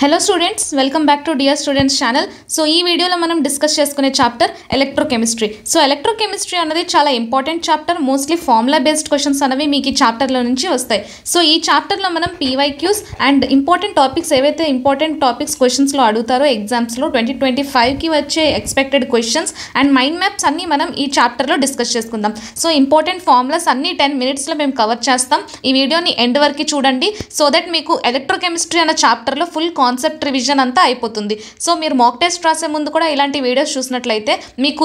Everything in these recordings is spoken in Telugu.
Hello students, welcome back to Dear Students channel. So ee video lo manam discuss cheskune chapter electrochemistry. So electrochemistry anadi chaala important chapter, mostly formula based questions anavi meeki chapter lo nunchi vastayi. So ee chapter lo manam PYQs and important topics evaithe important topics questions lo adugutaro exams lo 2025 ki vache expected questions and mind maps anni manam ee chapter lo discuss cheskundam. So important formulas anni 10 minutes lo mem cover chestam. Ee video ni end variki chudandi so that meeku electrochemistry ana chapter lo full concept revision అంతా అయిపోతుంది. సో మీరు మాక్ టెస్ట్ రాసే ముందు కూడా ఇలాంటి వీడియోస్ చూసినట్లయితే మీకు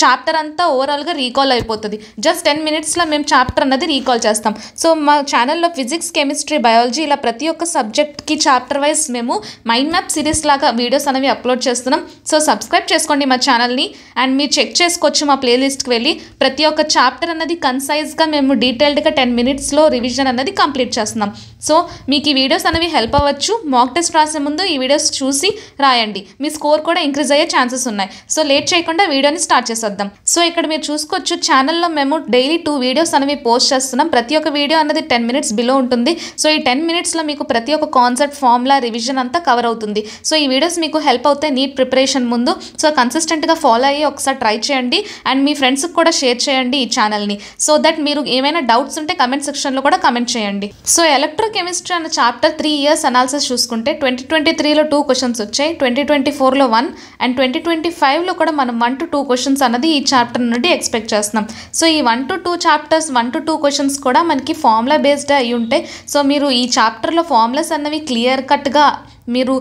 చాప్టర్ అంతా ఓవరాల్గా రీకాల్ అయిపోతుంది. జస్ట్ 10 మినిట్స్లో మేము చాప్టర్ అన్నది రీకాల్ చేస్తాం. సో మా ఛానల్లో ఫిజిక్స్, కెమిస్ట్రీ, బయాలజీ ఇలా ప్రతి ఒక్క సబ్జెక్ట్కి చాప్టర్ వైజ్ మేము మైండ్ మ్యాప్ సిరీస్ లాగా వీడియోస్ అనేవి అప్లోడ్ చేస్తున్నాం. సో సబ్స్క్రైబ్ చేసుకోండి మా ఛానల్ని అండ్ మీరు చెక్ చేసుకోవచ్చు మా ప్లేలిస్ట్కి వెళ్ళి. ప్రతి ఒక్క చాప్టర్ అన్నది కన్సైజ్గా మేము డీటెయిల్డ్గా 10 మినిట్స్లో రివిజన్ అన్నది కంప్లీట్ చేస్తున్నాం. సో మీకు ఈ వీడియోస్ అనేవి హెల్ప్ అవ్వచ్చు. మాక్ టెస్ట్ రాసే ముందు ఈ వీడియోస్ చూసి రాయండి, మీ స్కోర్ కూడా ఇంక్రీజ్ అయ్యే ఛాన్సెస్ ఉన్నాయి. సో లేట్ చేయకుండా వీడియోని స్టార్ట్ చేసేద్దాం. సో ఇక్కడ మీరు చూసుకోవచ్చు ఛానల్లో మేము డైలీ 2 వీడియోస్ అనేవి పోస్ట్ చేస్తున్నాం. ప్రతి ఒక్క వీడియో అనేది 10 మినిట్స్ బిలో ఉంటుంది. సో ఈ 10 మినిట్స్లో మీకు ప్రతి ఒక్క కాన్సెప్ట్, ఫార్ములా, రివిజన్ అంతా కవర్ అవుతుంది. సో ఈ వీడియోస్ మీకు హెల్ప్ అవుతాయి నీట్ ప్రిపరేషన్ ముందు. సో కన్సిస్టెంట్గా ఫాలో అయ్యి ఒకసారి ట్రై చేయండి అండ్ మీ ఫ్రెండ్స్కి కూడా షేర్ చేయండి ఈ ఛానల్ని. సో దట్ మీరు ఏమైనా డౌట్స్ ఉంటే కమెంట్ సెక్షన్లో కూడా కమెంట్ చేయండి. సో ఎలక్ట్రోకెమిస్ట్రీ అనే చాప్టర్ 3 ఇయర్స్ అనాలిసిస్ చూసుకుంటే 2023లో 2 క్వశ్చన్స్ వచ్చాయి, 2024లో 1 అండ్ 2025లో కూడా మనం 1 to 2 క్వశ్చన్స్ అన్నది ఈ చాప్టర్ నుండి ఎక్స్పెక్ట్ చేస్తున్నాం. సో ఈ 1 to 2 చాప్టర్స్ 1 to 2 క్వశ్చన్స్ కూడా మనకి ఫార్ములా బేస్డ్ అయి ఉంటాయి. సో మీరు ఈ చాప్టర్లో ఫార్ములాస్ అన్నవి క్లియర్ కట్గా మీరు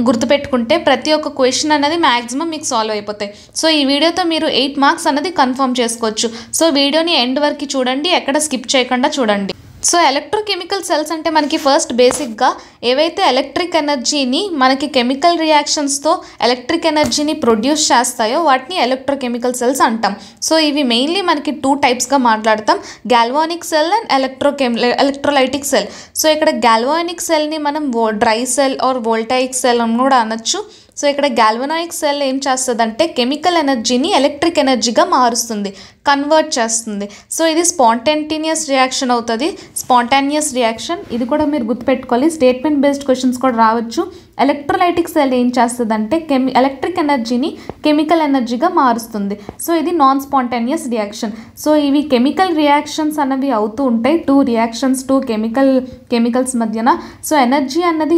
గుర్తుపెట్టుకుంటే ప్రతి ఒక్క క్వశ్చన్ అనేది మ్యాక్సిమం మీకు సాల్వ్ అయిపోతాయి. సో ఈ వీడియోతో మీరు 8 మార్క్స్ అనేది కన్ఫర్మ్ చేసుకోవచ్చు. సో వీడియోని ఎండ్ వరకు చూడండి, ఎక్కడ స్కిప్ చేయకుండా చూడండి. సో ఎలక్ట్రోకెమికల్ సెల్స్ అంటే మనకి ఫస్ట్ బేసిక్గా ఏవైతే ఎలక్ట్రిక్ ఎనర్జీని మనకి కెమికల్ రియాక్షన్స్తో ఎలక్ట్రిక్ ఎనర్జీని ప్రొడ్యూస్ చేస్తాయో వాటిని ఎలక్ట్రోకెమికల్ సెల్స్ అంటాం. సో ఇవి మెయిన్లీ మనకి 2 టైప్స్గా మాట్లాడతాం, galvanic cell and electrolytic cell. So ఇక్కడ గాల్వానిక్ సెల్ని మనం dry cell or voltaic cell అని కూడా అనొచ్చు. సో ఇక్కడ గాల్వనాయిక్ సెల్ ఏం చేస్తుందంటే కెమికల్ ఎనర్జీని ఎలక్ట్రిక్ ఎనర్జీగా మారుస్తుంది, కన్వర్ట్ చేస్తుంది. సో ఇది స్పాంటేనియస్ రియాక్షన్ అవుతుంది, స్పాంటానియస్ రియాక్షన్. ఇది కూడా మీరు గుర్తుపెట్టుకోవాలి, స్టేట్మెంట్ బేస్డ్ క్వశ్చన్స్ కూడా రావచ్చు. ఎలక్ట్రోలైటిక్ సెల్ ఏం చేస్తుందంటే ఎలక్ట్రిక్ ఎనర్జీని కెమికల్ ఎనర్జీగా మారుస్తుంది. సో ఇది నాన్ స్పాంటేనియస్ రియాక్షన్. సో ఇవి కెమికల్ రియాక్షన్స్ అన్నవి అవుతూ ఉంటాయి, 2 రియాక్షన్స్ 2 కెమికల్స్ మధ్యన. సో ఎనర్జీ అన్నది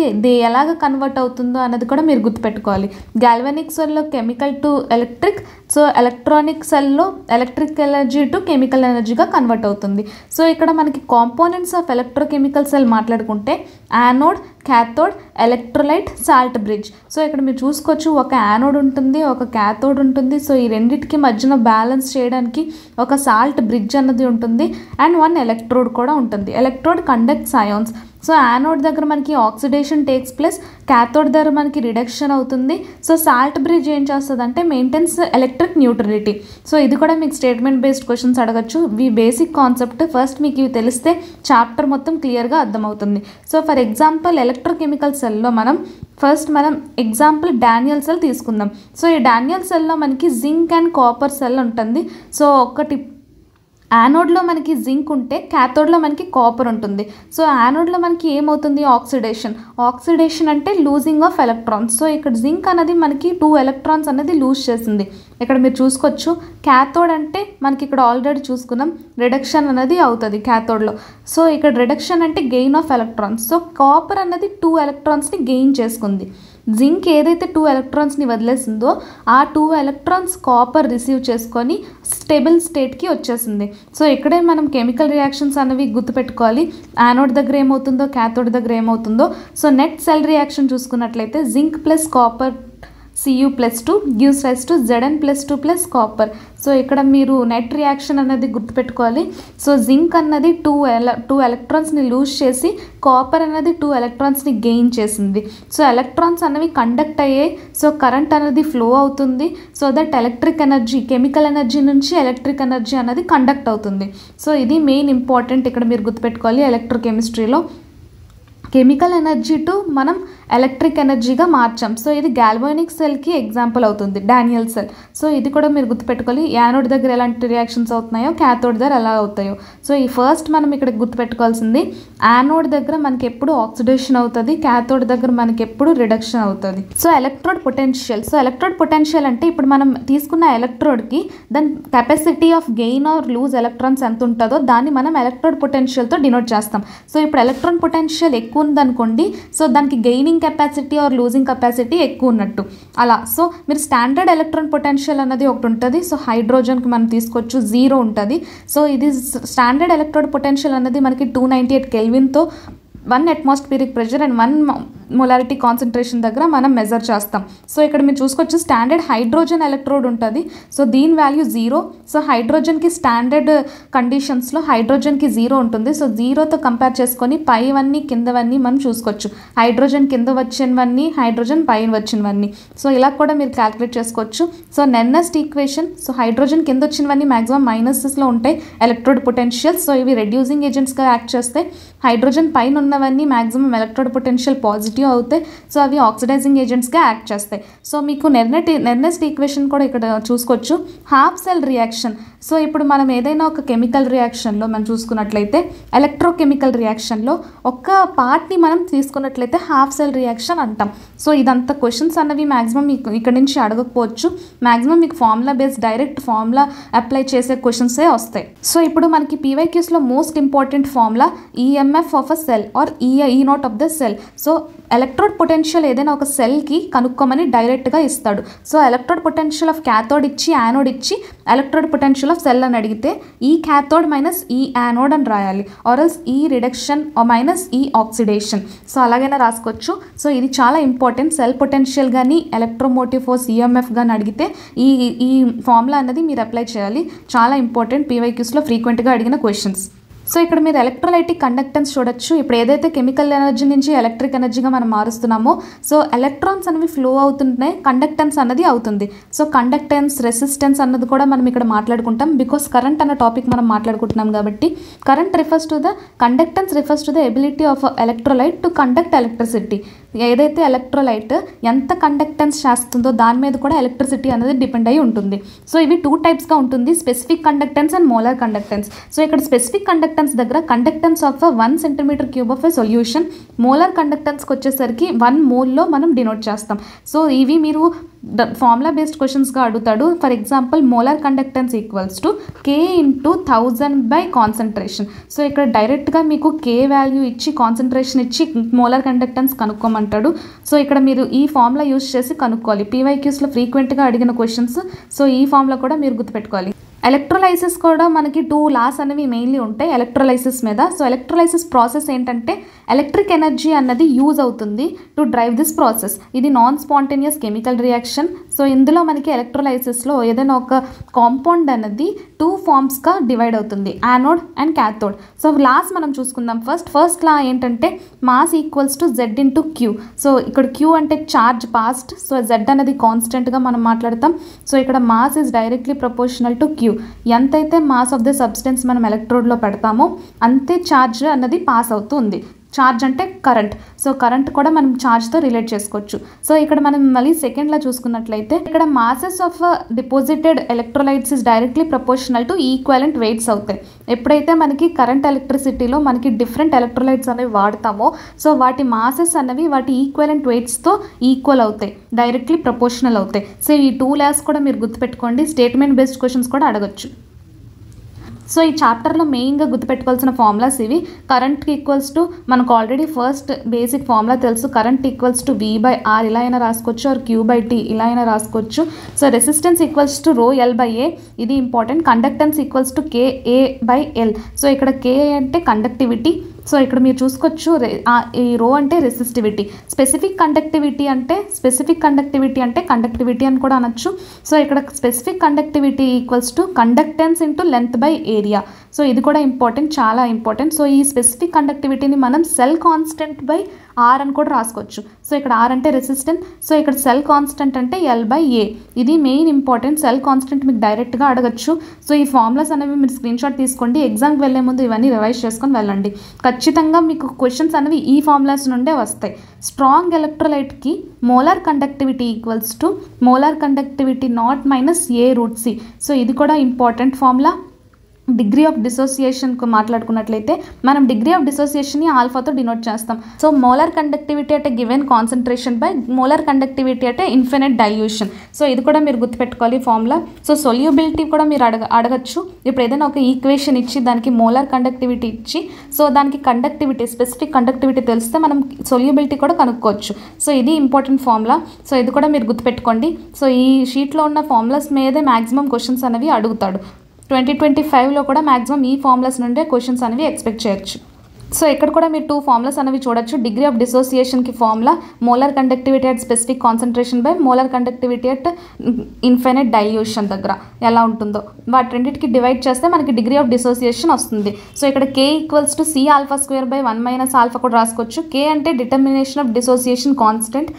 ఎలాగ కన్వర్ట్ అవుతుందో అన్నది కూడా మీరు గుర్తుపెట్టుకోవాలి. గాల్వానిక్ సెల్లో chemical to electric, so electronic సెల్లో ఎలక్ట్రిక్ ఎనర్జీ టు కెమికల్ ఎనర్జీగా కన్వర్ట్ అవుతుంది. సో ఇక్కడ మనకి కాంపోనెంట్స్ ఆఫ్ ఎలక్ట్రోకెమికల్ సెల్ మాట్లాడుకుంటే anode, cathode, electrolyte, salt bridge. So ఇక్కడ మీరు చూసుకోవచ్చు, ఒక యానోడ్ ఉంటుంది, ఒక క్యాథోడ్ ఉంటుంది. సో ఈ రెండింటికి మధ్యన బ్యాలెన్స్ చేయడానికి ఒక సాల్ట్ బ్రిడ్జ్ అన్నది ఉంటుంది అండ్ 1 ఎలక్ట్రోడ్ కూడా ఉంటుంది. Electrode conducts ions. So anode దగ్గర మనకి ఆక్సిడేషన్ టేక్స్ ప్లేస్, క్యాథోడ్ దగ్గర మనకి రిడక్షన్ అవుతుంది. సో సాల్ట్ బ్రిడ్జ్ ఏం చేస్తుంది అంటే మెయింటైన్స్ ఎలక్ట్రిక్ న్యూట్రలిటీ. సో ఇది కూడా మీకు స్టేట్మెంట్ బేస్డ్ క్వశ్చన్స్ అడగచ్చు. ఈ బేసిక్ కాన్సెప్ట్ ఫస్ట్ మీకు ఇవి తెలిస్తే చాప్టర్ మొత్తం క్లియర్గా అర్థమవుతుంది. సో ఫర్ ఎగ్జాంపుల్ ఎలక్ట్రోకెమికల్ సెల్లో మనం ఎగ్జాంపుల్ డానియల్ సెల్ తీసుకుందాం. సో ఈ డానియల్ సెల్లో మనకి జింక్ అండ్ కాపర్ సెల్ ఉంటుంది. సో ఒకటి యానోడ్లో మనకి జింక్ ఉంటే క్యాథోడ్లో మనకి కాపర్ ఉంటుంది. సో యానోడ్లో మనకి ఏమవుతుంది, ఆక్సిడేషన్ అంటే లూజింగ్ ఆఫ్ ఎలక్ట్రాన్స్. సో ఇక్కడ జింక్ అనేది మనకి 2 ఎలక్ట్రాన్స్ అనేది లూజ్ చేసింది. ఇక్కడ మీరు చూసుకోవచ్చు, క్యాథోడ్ అంటే మనకి ఇక్కడ ఆల్రెడీ చూసుకున్నాం, రిడక్షన్ అనేది అవుతుంది క్యాథోడ్లో. సో ఇక్కడ రిడక్షన్ అంటే gain of electrons. So copper అనేది 2 ఎలక్ట్రాన్స్ని గెయిన్ చేసుకుంది. జింక్ ఏదైతే 2 ఎలక్ట్రాన్స్ని వదిలేసిందో ఆ 2 ఎలక్ట్రాన్స్ కాపర్ రిసీవ్ చేసుకొని స్టేబుల్ స్టేట్కి వచ్చేసింది. సో ఇక్కడే మనం కెమికల్ రియాక్షన్స్ అనేవి గుర్తుపెట్టుకోవాలి, యానోడ్ దగ్గర ఏమవుతుందో క్యాథోడ్ దగ్గర ఏమవుతుందో. సో నెట్ సెల్ రియాక్షన్ చూసుకున్నట్లయితే zinc plus copper Cu+2 gives rise to Zn+2 plus copper. So ఇక్కడ మీరు నెట్ రియాక్షన్ అనేది గుర్తుపెట్టుకోవాలి. సో జింక్ అన్నది 2 ఎలక్ట్రాన్స్ని లూజ్ చేసి కాపర్ అనేది 2 ఎలక్ట్రాన్స్ని గెయిన్ చేసింది. సో ఎలక్ట్రాన్స్ అనేవి కండక్ట్ అయ్యాయి. సో కరెంట్ అనేది ఫ్లో అవుతుంది. So that electric energy, chemical energy నుంచి ఎలక్ట్రిక్ ఎనర్జీ అనేది కండక్ట్ అవుతుంది. సో ఇది మెయిన్ ఇంపార్టెంట్ ఇక్కడ మీరు గుర్తుపెట్టుకోవాలి. ఎలక్ట్రోకెమిస్ట్రీలో కెమికల్ ఎనర్జీ టు మనం ఎలక్ట్రిక్ ఎనర్జీగా మార్చాం. సో ఇది గాల్వానిక్ సెల్కి ఎగ్జాంపుల్ అవుతుంది, డానియల్ సెల్. సో ఇది కూడా మీరు గుర్తుపెట్టుకోవాలి. యానోడ్ దగ్గర ఎలాంటి రియాక్షన్స్ అవుతున్నాయో క్యాథోడ్ దగ్గర ఎలా అవుతాయో. సో ఈ ఫస్ట్ మనం ఇక్కడ గుర్తుపెట్టుకోవాల్సింది, యానోడ్ దగ్గర మనకి ఎప్పుడు ఆక్సిడేషన్ అవుతుంది, క్యాథోడ్ దగ్గర మనకి ఎప్పుడు రిడక్షన్ అవుతుంది. So electrode potential. So electrode potential అంటే ఇప్పుడు మనం తీసుకున్న ఎలక్ట్రోడ్కి దాని capacity of gain or lose electrons ఎంత ఉంటుందో దాన్ని మనం ఎలక్ట్రోడ్ పొటెన్షియల్తో డినోట్ చేస్తాం. సో ఇప్పుడు ఎలక్ట్రాన్ పొటెన్షియల్ ఎక్కువ ఉందనుకోండి, సో దానికి gaining capacity or losing capacity ఎక్కువ ఉన్నట్టు అలా. సో మీరు స్టాండర్డ్ ఎలక్ట్రాన్ పొటెన్షియల్ అనేది ఒకటి ఉంటుంది. సో హైడ్రోజన్కి మనం తీసుకోవచ్చు 0 ఉంటుంది. సో ఇది స్టాండర్డ్ ఎలక్ట్రోడ్ పొటెన్షియల్ అనేది మనకి 298 కెల్విన్తో 1 atmospheric pressure and 1 molarity concentration దగ్గర మనం మెజర్ చేస్తాం. సో ఇక్కడ మీరు చూసుకోవచ్చు స్టాండర్డ్ హైడ్రోజన్ ఎలక్ట్రోడ్ ఉంటుంది. సో దీని వాల్యూ 0. సో హైడ్రోజన్కి స్టాండర్డ్ కండిషన్స్లో హైడ్రోజన్కి 0 ఉంటుంది. సో 0తో కంపేర్ చేసుకొని పైవన్నీ కిందవన్నీ మనం చూసుకోవచ్చు. హైడ్రోజన్ కింద వచ్చినవన్నీ, హైడ్రోజన్ పైన వచ్చినవన్నీ. సో ఇలా కూడా మీరు క్యాలిక్యులేట్ చేసుకోవచ్చు. So నెర్నెస్ట్ equation. సో హైడ్రోజన్ కింద వచ్చినవన్నీ మ్యాక్సిమం మైనసెస్లో ఉంటాయి ఎలక్ట్రోడ్ పొటెన్షియల్. సో ఇవి రెడ్యూసింగ్ ఏజెంట్స్గా యాక్ట్ చేస్తాయి. హైడ్రోజన్ పైన ఉన్నవన్నీ మ్యాక్సిమం ఎలక్ట్రోడ్ పొటెన్షియల్ పాజిటివ్ అవుతాయి. సో అవి ఆక్సిడైజింగ్ ఏజెంట్స్గా యాక్ట్ చేస్తాయి. సో మీకు నెర్నెస్ట్ ఈక్వేషన్ కూడా ఇక్కడ చూసుకోవచ్చు. Half cell reaction. సో ఇప్పుడు మనం ఏదైనా ఒక కెమికల్ రియాక్షన్లో మనం చూసుకున్నట్లయితే, ఎలక్ట్రోకెమికల్ రియాక్షన్లో ఒక్క పార్ట్ని మనం తీసుకున్నట్లయితే హాఫ్ సెల్ రియాక్షన్ అంటాం. సో ఇదంతా క్వశ్చన్స్ అన్నవి మ్యాక్సిమం మీకు ఇక్కడ నుంచి అడగకపోవచ్చు. మ్యాక్సిమం మీకు formula based direct formula apply చేసే క్వశ్చన్సే వస్తాయి. సో ఇప్పుడు మనకి పీవైక్యూస్లో most important formula EMF of a cell or E naught of the cell. So electrode potential ఏదైనా ఒక సెల్కి కనుక్కోమని డైరెక్ట్గా ఇస్తాడు. So electrode potential of cathode ఇచ్చి యానోడ్ ఇచ్చి ఎలక్ట్రోడ్ పొటెన్షియల్ ఆఫ్ సెల్ అని అడిగితే ఈ క్యాథోడ్ మైనస్ ఈ యానోడ్ అని రాయాలి, ఆర్ఎల్స్ ఈ రిడక్షన్ మైనస్ ఈ ఆక్సిడేషన్. సో అలాగైనా రాసుకోవచ్చు. సో ఇది చాలా ఇంపార్టెంట్. సెల్ పొటెన్షియల్ కానీ ఎలక్ట్రోమోటివ్ ఫోర్స్ ఈఎంఎఫ్ కానీ అడిగితే ఈ ఫార్ములా అనేది మీరు అప్లై చేయాలి. చాలా ఇంపార్టెంట్, పీవైక్యూస్లో ఫ్రీక్వెంట్గా అడిగిన క్వశ్చన్స్. సో ఇక్కడ మీరు ఎలక్ట్రోలైటిక్ కండక్టెన్స్ చూడొచ్చు. ఇప్పుడు ఏదైతే కెమికల్ ఎనర్జీ నుంచి ఎలక్ట్రిక్ ఎనర్జీగా మనం మారుస్తున్నామో, సో ఎలక్ట్రాన్స్ అనేవి ఫ్లో అవుతుంటే కండక్టెన్స్ అన్నది అవుతుంది. సో కండక్టెన్స్, రెసిస్టెన్స్ అన్నది కూడా మనం ఇక్కడ మాట్లాడుకుంటాం. బికాస్ కరెంట్ అన్న టాపిక్ మనం మాట్లాడుకుంటున్నాం కాబట్టి current refers to the conductance refers to the ability of electrolyte to conduct electricity. ఏదైతే ఎలక్ట్రోలైట్ ఎంత కండక్టెన్స్ చేస్తుందో దాని మీద కూడా ఎలక్ట్రిసిటీ అనేది డిపెండ్ అయి ఉంటుంది. సో ఇవి 2 టైప్స్గా ఉంటుంది, specific conductance and molar conductance. So ఇక్కడ స్పెసిఫిక్ కండక్టెన్స్ దగ్గర conductance of 1 cm³ of a solution, molar కండక్టెన్స్కి వచ్చేసరికి 1 మోల్లో మనం డినోట్ చేస్తాం. సో ఇవి మీరు ఫార్ములా బేస్డ్ క్వశ్చన్స్గా అడుగుతాడు. For example molar conductance equals to K × 1000 by concentration. So ఇక్కడ డైరెక్ట్గా మీకు K వాల్యూ ఇచ్చి కాన్సన్ట్రేషన్ ఇచ్చి మోలార్ కండక్టెన్స్ కనుక్కోమంటాడు. సో ఇక్కడ మీరు ఈ ఫార్ములా యూజ్ చేసి కనుక్కోవాలి. పీవైక్యూస్లో ఫ్రీక్వెంట్గా అడిగిన క్వశ్చన్స్. సో ఈ ఫార్ములా కూడా మీరు గుర్తుపెట్టుకోవాలి. ఎలక్ట్రోలైసిస్ కూడా మనకి 2 లాస్ అనేవి మెయిన్లీ ఉంటాయి ఎలక్ట్రోలైసిస్ మీద. సో ఎలక్ట్రోలైసిస్ ప్రాసెస్ ఏంటంటే ఎలక్ట్రిక్ ఎనర్జీ అన్నది యూజ్ అవుతుంది టు డ్రైవ్ దిస్ ప్రాసెస్. ఇది non spontaneous chemical reaction. So ఇందులో మనకి ఎలక్ట్రోలైసిస్లో ఏదైనా ఒక కాంపౌండ్ అనేది 2 ఫార్మ్స్గా డివైడ్ అవుతుంది, anode and cathode. So laws మనం చూసుకుందాం. ఫస్ట్ లా ఏంటంటే mass equals to Z × Q. So ఇక్కడ Q అంటే చార్జ్ పాస్ట్. సో Z అనేది కాన్స్టెంట్గా మనం మాట్లాడతాం. సో ఇక్కడ mass is directly proportional to Q. ఎంతైతే మాస్ ఆఫ్ ద సబ్స్టెన్స్ మనం ఎలక్ట్రోడ్లో పెడతామో అంతే ఛార్జ్ అన్నది పాస్ అవుతుంది. ఛార్జ్ అంటే కరెంట్. సో కరెంట్ కూడా మనం ఛార్జ్తో రిలేట్ చేసుకోవచ్చు. సో ఇక్కడ మనం మళ్ళీ సెకండ్లో చూసుకున్నట్లయితే ఇక్కడ masses of deposited electrolytes is directly proportional to equivalent weights అవుతాయి. ఎప్పుడైతే మనకి కరెంట్ ఎలక్ట్రిసిటీలో మనకి డిఫరెంట్ ఎలక్ట్రోలైట్స్ అనేవి వాడతామో, సో వాటి మాసెస్ అనేవి వాటి ఈక్వలెంట్ వెయిట్స్తో ఈక్వల్ అవుతాయి, డైరెక్ట్లీ ప్రపోర్షనల్ అవుతాయి. సో ఈ 2 లాస్ కూడా మీరు గుర్తుపెట్టుకోండి. స్టేట్మెంట్ బేస్డ్ క్వశ్చన్స్ కూడా అడగచ్చు. సో ఈ చాప్టర్లో మెయిన్గా గుర్తుపెట్టుకోవాల్సిన ఫార్ములాస్ ఇవి. కరెంట్ ఈక్వల్స్ టు మనకు ఆల్రెడీ ఫస్ట్ బేసిక్ ఫార్ములా తెలుసు. కరెంట్ ఈక్వల్స్ టు V/R ఇలా అయినా రాసుకోవచ్చు, ఆర్ Q/T ఇలా అయినా రాసుకోవచ్చు. So resistance equals to ρL/A ఇది important. Conductance equals to KA/L. So ఇక్కడ K అంటే కండక్టివిటీ. సో ఇక్కడ మీరు చూసుకోవచ్చు ఈ రో అంటే రెసిస్టివిటీ. స్పెసిఫిక్ కండక్టివిటీ అంటే కండక్టివిటీ అని కూడా అనొచ్చు. సో ఇక్కడ specific conductivity equals to conductance into length by area. So ఇది కూడా ఇంపార్టెంట్, చాలా ఇంపార్టెంట్. సో ఈ స్పెసిఫిక్ కండక్టివిటీని మనం సెల్ కాన్స్టెంట్ బై ఆర్ అని కూడా రాసుకోవచ్చు. సో ఇక్కడ ఆర్ అంటే రెసిస్టెన్స్, సో ఇక్కడ సెల్ కాన్స్టెంట్ అంటే L/A. ఇది మెయిన్ ఇంపార్టెంట్. సెల్ కాన్స్టెంట్ మీకు డైరెక్ట్గా అడగచ్చు. సో ఈ ఫార్ములాస్ అనేవి మీరు స్క్రీన్ షాట్ తీసుకోండి, ఎగ్జామ్కి వెళ్ళే ముందు ఇవన్నీ రివైజ్ చేసుకొని వెళ్ళండి. ఖచ్చితంగా మీకు క్వశ్చన్స్ అనేవి ఈ ఫార్ములాస్ నుండే వస్తాయి. స్ట్రాంగ్ ఎలక్ట్రోలైట్కి molar conductivity equals to molar conductivity naught minus A√C. So ఇది కూడా ఇంపార్టెంట్ ఫార్ములా. డిగ్రీ ఆఫ్ డిసోసియేషన్కు మాట్లాడుకున్నట్లయితే మనం డిగ్రీ ఆఫ్ డిసోసియేషన్ని ఆల్ఫాతో డినోట్ చేస్తాం. సో మోలార్ కండక్టివిటీ అంటే given concentration by molar conductivity అంటే ఇన్ఫినిట్ డైల్యూషన్. సో ఇది కూడా మీరు గుర్తుపెట్టుకోవాలి ఫార్ములా. సో సొల్యూబిలిటీ కూడా మీరు అడగచ్చు. ఇప్పుడు ఏదైనా ఒక ఈక్వేషన్ ఇచ్చి దానికి మోలార్ కండక్టివిటీ ఇచ్చి సో దానికి కండక్టివిటీ స్పెసిఫిక్ కండక్టివిటీ తెలిస్తే మనం సొల్యూబిలిటీ కూడా కనుక్కోవచ్చు. సో ఇది ఇంపార్టెంట్ ఫార్ములా. సో ఇది కూడా మీరు గుర్తుపెట్టుకోండి. సో ఈ షీట్లో ఉన్న ఫార్ములాస్ మీదే మ్యాక్సిమం క్వశ్చన్స్ అనేవి అడుగుతాడు. 2025లో కూడా మ్యాక్సిమం ఈ ఫార్ములాస్ నుండే క్వశ్చన్స్ అనేవి ఎక్స్పెక్ట్ చేయొచ్చు. సో ఇక్కడ కూడా మీరు 2 ఫార్ములాస్ అనేవి చూడొచ్చు. డిగ్రీ ఆఫ్ డిసోసియేషన్కి formula molar conductivity at specific concentration by molar conductivity at infinite dilution దగ్గర ఎలా ఉంటుందో వాటి రెండింటికి డివైడ్ చేస్తే మనకి డిగ్రీ ఆఫ్ డిసోసియేషన్ వస్తుంది. సో ఇక్కడ K = C⁴/1 - కూడా రాసుకోవచ్చు. K అంటే determination of dissociation constant.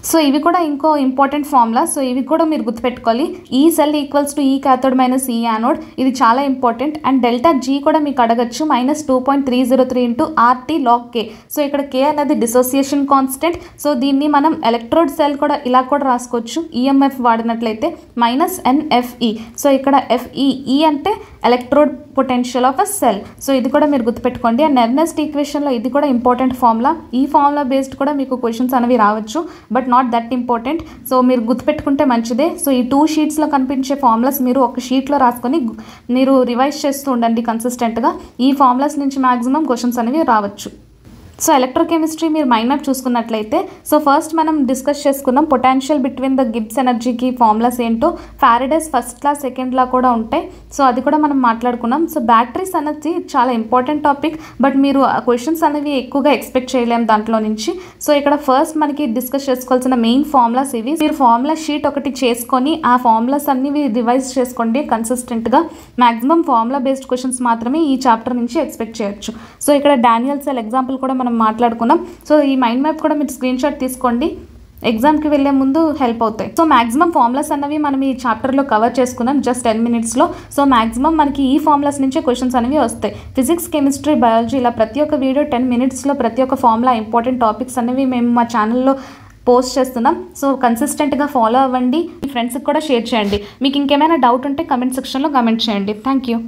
So ఇవి కూడా ఇంకో ఇంపార్టెంట్ ఫార్ములా. సో ఇవి కూడా మీరు గుర్తుపెట్టుకోవాలి. ఈ సెల్ ఈక్వల్స్ టు ఈ క్యాథోడ్ మైనస్ ఈ యానోడ్, ఇది చాలా ఇంపార్టెంట్. అండ్ డెల్టా G కూడా మీకు అడగచ్చు, -2.303 × RT log K. సో ఇక్కడ K అనేది డిసోసియేషన్ కాన్స్టెంట్. సో దీన్ని మనం ఎలక్ట్రోడ్ సెల్ కూడా ఇలా కూడా రాసుకోవచ్చు EMF వాడినట్లయితే -NFE. సో ఇక్కడ FE అంటే electrode potential of a cell. So ఇది కూడా మీరు గుర్తుపెట్టుకోండి. అండ్ ఎర్నెస్ట్ ఈక్వేషన్లో ఇది కూడా ఇంపార్టెంట్ ఫార్ములా. ఈ ఫార్ములా బేస్డ్ కూడా మీకు క్వశ్చన్స్ అనేవి రావచ్చు, but not that important. So మీరు గుర్తుపెట్టుకుంటే మంచిదే. సో ఈ 2 షీట్స్లో కనిపించే ఫార్ములాస్ మీరు ఒక షీట్లో రాసుకొని మీరు రివైజ్ చేస్తూ ఉండండి కన్సిస్టెంట్గా. ఈ ఫార్ములాస్ నుంచి మ్యాక్సిమం క్వశ్చన్స్ అనేవి రావచ్చు. సో ఎలక్ట్రోకెమిస్ట్రీ మీరు మైండ్ మ్యాప్ చూసుకున్నట్లయితే సో ఫస్ట్ మనం డిస్కస్ చేసుకున్నాం పొటెన్షియల్ బిట్వీన్ ద గిబ్స్ ఎనర్జీకి ఫార్ములాస్ ఏంటో. Faraday's first law second law కూడా ఉంటాయి. సో అది కూడా మనం మాట్లాడుకున్నాం. సో బ్యాటరీస్ అనేది చాలా ఇంపార్టెంట్ టాపిక్, బట్ మీరు క్వశ్చన్స్ అనేవి ఎక్కువగా ఎక్స్పెక్ట్ చేయలేము దాంట్లో నుంచి. సో ఇక్కడ ఫస్ట్ మనకి డిస్కస్ చేసుకోవాల్సిన మెయిన్ ఫార్ములాస్ ఇవి. మీరు ఫార్ములా షీట్ ఒకటి చేసుకొని ఆ ఫార్ములాస్ అన్ని రివైజ్ చేసుకోండి కన్సిస్టెంట్గా. మ్యాక్సిమం ఫార్ములా బేస్డ్ క్వశ్చన్స్ మాత్రమే ఈ చాప్టర్ నుంచి ఎక్స్పెక్ట్ చేయొచ్చు. సో ఇక్కడ డానియల్ సెల్ ఎగ్జాంపుల్ కూడా మనం మాట్లాడుకున్నాం. సో ఈ మైండ్ మ్యాప్ కూడా మీరు స్క్రీన్ షాట్ తీసుకోండి, ఎగ్జామ్కి వెళ్ళే ముందు హెల్ప్ అవుతాయి. సో మ్యాక్సిమం ఫార్ములాస్ అన్నవి మనం ఈ చాప్టర్లో కవర్ చేసుకున్నాం జస్ట్ 10 minutesలో. సో మ్యాక్సిమం మనకి ఈ ఫార్ములాస్ నుంచే క్వశ్చన్స్ అనేవి వస్తాయి. ఫిజిక్స్, కెమిస్ట్రీ, బయాలజీ ఇలా ప్రతి ఒక్క వీడియో 10 minutesలో ప్రతి ఒక్క ఫార్ములా ఇంపార్టెంట్ టాపిక్స్ అనేవి మేము మా ఛానల్లో పోస్ట్ చేస్తున్నాం. సో కన్సిస్టెంట్గా ఫాలో అవ్వండి, మీ ఫ్రెండ్స్కి కూడా షేర్ చేయండి. మీకు ఇంకేమైనా డౌట్ ఉంటే కమెంట్ సెక్షన్లో కమెంట్ చేయండి. Thank you.